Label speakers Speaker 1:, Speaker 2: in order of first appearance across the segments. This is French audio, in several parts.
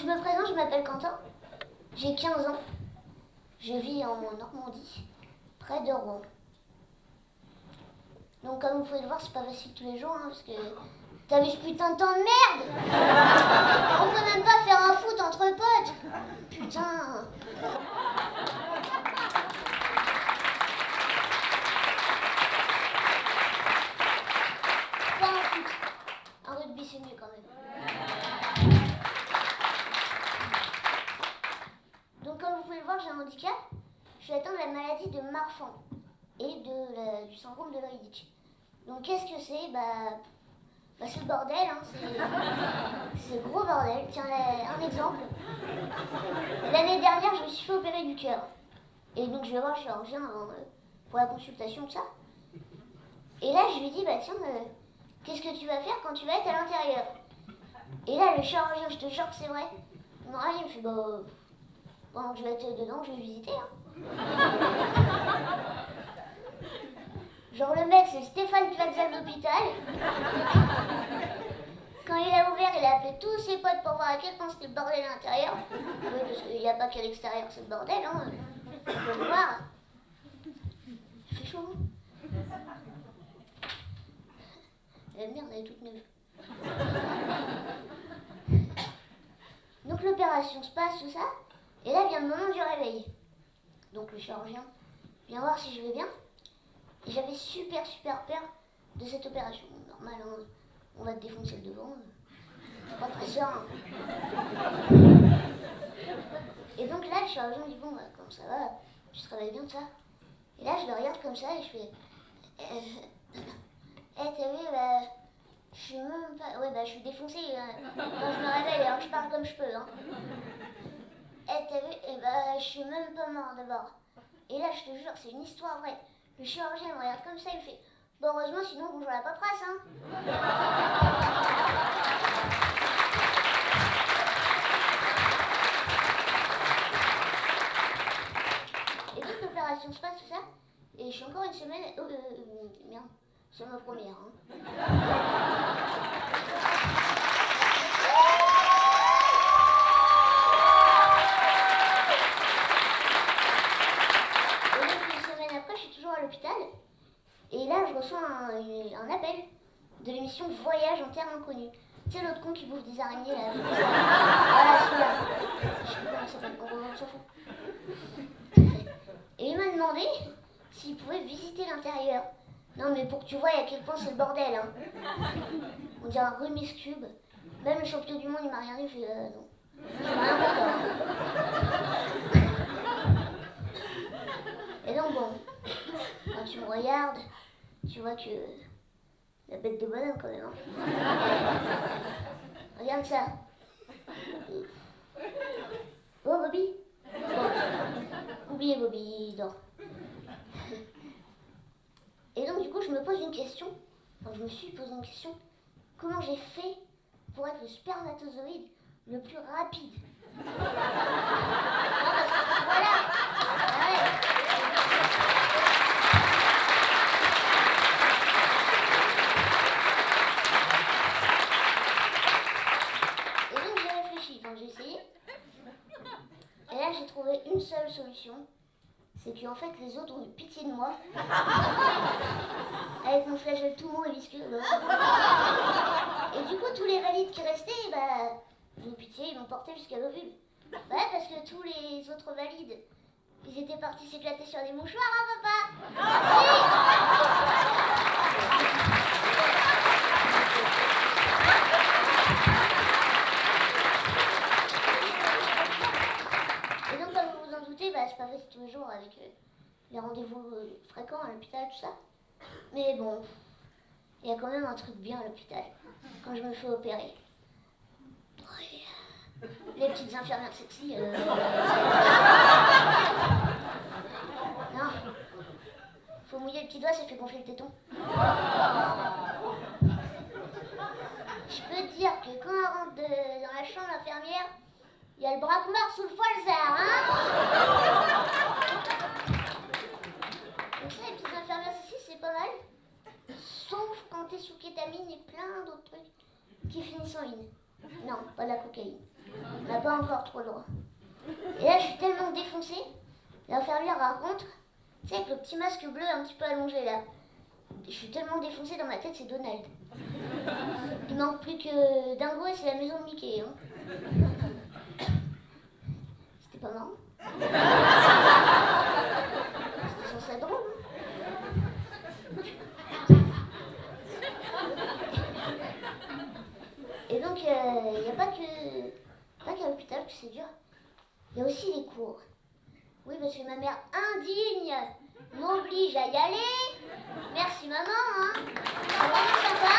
Speaker 1: je me présente, je m'appelle Quentin, j'ai 15 ans, je vis en Normandie, près de Rouen. Donc comme vous pouvez le voir, c'est pas facile tous les jours, hein, parce que t'as vu ce putain de temps de merde. On peut même pas faire un foot entre potes. Putain. Pas un foot, un rugby c'est mieux quand même. Donc comme vous pouvez le voir, j'ai un handicap, je suis atteint de la maladie de Marfan et du syndrome de Leydig. Donc qu'est-ce que c'est c'est le bordel, hein, c'est gros bordel. Tiens, un exemple. L'année dernière, je me suis fait opérer du cœur. Et donc je vais voir le chirurgien pour la consultation, tout ça. Et là, je lui dis, tiens, qu'est-ce que tu vas faire quand tu vas être à l'intérieur? Et là, le chirurgien, je te jure que c'est vrai, il me fait, pendant que je vais être dedans, je vais visiter, hein. Genre le mec, c'est Stéphane Plaza de l'hôpital. Quand il a ouvert, il a appelé tous ses potes pour voir à quel point c'était le bordel à l'intérieur. Oui, parce qu'il n'y a pas qu'à l'extérieur, c'est le bordel, hein. Faut le voir. Il fait chaud, hein. La merde, elle est toute neuve. Donc l'opération se passe, tout ça. Et là vient le moment du réveil. Donc le chirurgien vient voir si je vais bien. Et j'avais super peur de cette opération. Normal, hein, on va te défoncer le devant. Pas très sûr. Hein. Et donc là, le chirurgien me dit, bon, comment ça va? Tu te réveilles bien de ça? Et là, je le regarde comme ça et je fais, t'as vu, je suis même pas... Ouais, je suis défoncée quand je me réveille, alors je parle comme je peux, hein. T'as vu, je suis même pas mort d'abord. Et là, je te jure, c'est une histoire vraie. Le chirurgien me regarde comme ça, il me fait, bon, heureusement, sinon, bonjour la paperasse, hein. Et donc, l'opération se passe, tout ça, et je suis encore une semaine... merde, c'est ma première, hein. À l'hôpital, et là je reçois un appel de l'émission Voyage en terre inconnue. Tu sais, l'autre con qui bouffe des araignées là. Voilà, celui-là. Je sais pas comment il s'appelle, on s'en fout. Et il m'a demandé s'il pouvait visiter l'intérieur. Non, mais pour que tu vois à quel point c'est le bordel, hein. On dirait un Rubik's Cube. Même le champion du monde, il m'a regardé, il fait non. Je fais rien pour toi. Et donc bon, quand tu me regardes, tu vois que la bête de bonhomme quand même. Hein. Regarde ça. Oh Bobby. Bon. Oubliez Bobby, il dort. Et donc du coup je me pose une question, je me suis posé une question, comment j'ai fait pour être le spermatozoïde le plus rapide? Voilà. Ouais. J'ai essayé. Et là, j'ai trouvé une seule solution. C'est qu'en fait, les autres ont eu pitié de moi. Avec mon flagelle tout mou et visqueux. Et du coup, tous les valides qui restaient, ils ont eu pitié, ils m'ont porté jusqu'à l'ovule. Parce que tous les autres valides, ils étaient partis s'éclater sur des mouchoirs, hein, papa? C'est pas facile tous les jours avec les rendez-vous fréquents à l'hôpital, tout ça. Mais bon, il y a quand même un truc bien à l'hôpital, quand je me fais opérer. Ouais. Les petites infirmières sexy. Non. Faut mouiller le petit doigt, ça fait gonfler le téton. Je peux te dire que quand on rentre dans la chambre infirmière, il y a le braquemar sous le foilzard, hein? Donc ça, les petites infirmières ici, c'est pas mal. Sauf quand t'es sous kétamine et plein d'autres trucs qui finissent en ligne. Non, pas de la cocaïne. On n'a pas encore trop le droit. Et là, je suis tellement défoncée, l'infirmière raconte, tu sais, avec le petit masque bleu un petit peu allongé là. Je suis tellement défoncée dans ma tête, c'est Donald. Il manque plus que Dingo et c'est la maison de Mickey. Hein. C'était pas marrant. C'était censé être drôle. Et donc, il n'y a pas qu'à l'hôpital que c'est dur. Il y a aussi les cours. Oui, parce que ma mère indigne m'oblige à y aller. Merci maman, hein. C'est vraiment sympa.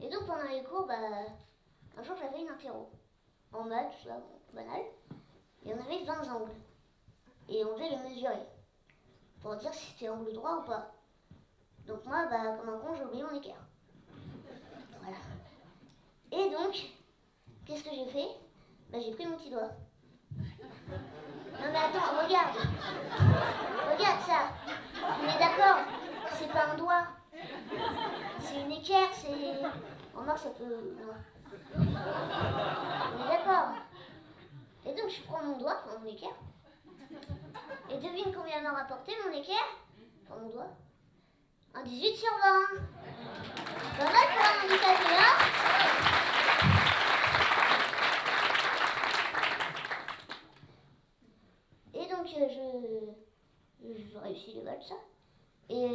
Speaker 1: Et donc pendant les cours, un jour j'avais une interro. En maths, tout ça, banal. Et on avait 20 angles. Et on devait les mesurer. Pour dire si c'était angle droit ou pas. Donc moi, comme un con, j'ai oublié mon équerre. Voilà. Et donc, qu'est-ce que j'ai fait? J'ai pris mon petit doigt. Non mais attends, regarde. Regarde ça. On est d'accord, c'est pas un doigt. C'est une équerre, c'est... Remarque, ça peut... Non. On est d'accord. Et donc je prends mon doigt, mon équerre. Et devine combien m'a rapporté mon équerre? Mon doigt. Un 18 sur 20. Pas mal pour un handicapé, hein? Et donc, je réussis les balles, tout ça. Et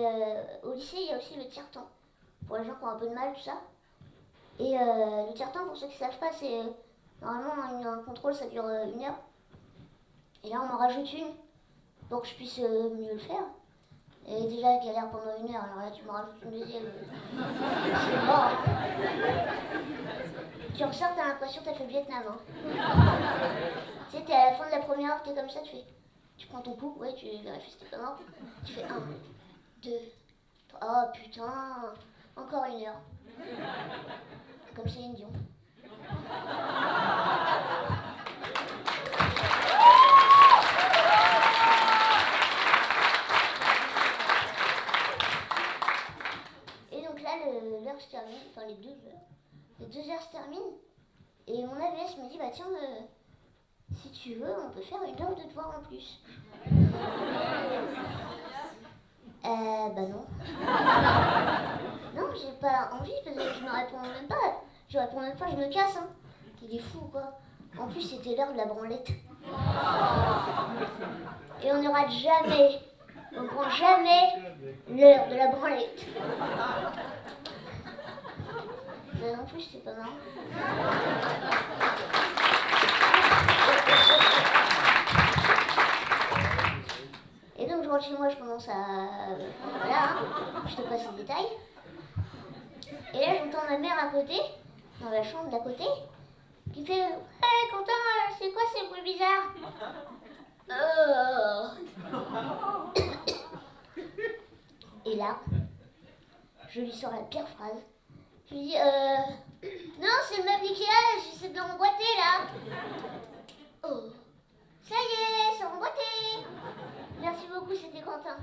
Speaker 1: au lycée, il y a aussi le tiers-temps. Pour les gens qui ont un peu de mal, tout ça. Et le tiers-temps, pour ceux qui ne savent pas, c'est... normalement, un contrôle, ça dure 1 heure. Et là, on m'en rajoute une pour que je puisse mieux le faire. Et déjà, je galère pendant 1 heure, alors là, tu me rajoutes une deuxième. C'est mort. Tu ressors, t'as l'impression que t'as fait le Vietnam. Hein. Tu sais, t'es à la fin de la première heure, t'es comme ça, tu prends ton pouls, ouais, tu vérifies si t'es pas mort. Tu fais 1, 2, 3, oh putain, encore 1 heure. Comme Céline Dion. L'heure se termine, enfin les 2 heures. Les 2 heures se terminent et mon AVS me dit tiens, si tu veux, on peut faire 1 heure de devoir en plus. Non. Non, j'ai pas envie parce que je me réponds même pas. Je réponds même pas, je me casse. Hein. Il est fou quoi. En plus, c'était l'heure de la branlette. Et on ne rate jamais, on prend jamais l'heure de la branlette. Non plus, c'est pas marrant. Et donc, je rentre chez moi, je commence à... Voilà, hein, je te passe les détails. Et là, j'entends ma mère à côté, dans la chambre d'à côté, qui fait « Hey, Quentin, c'est quoi ces bruits bizarres ?» Et là, je lui sors la pire phrase. Je lui dis, non, c'est le meuble Ikea, j'essaie de l'emboîter là. Oh, ça y est, c'est emboîté. Merci beaucoup, c'était Quentin.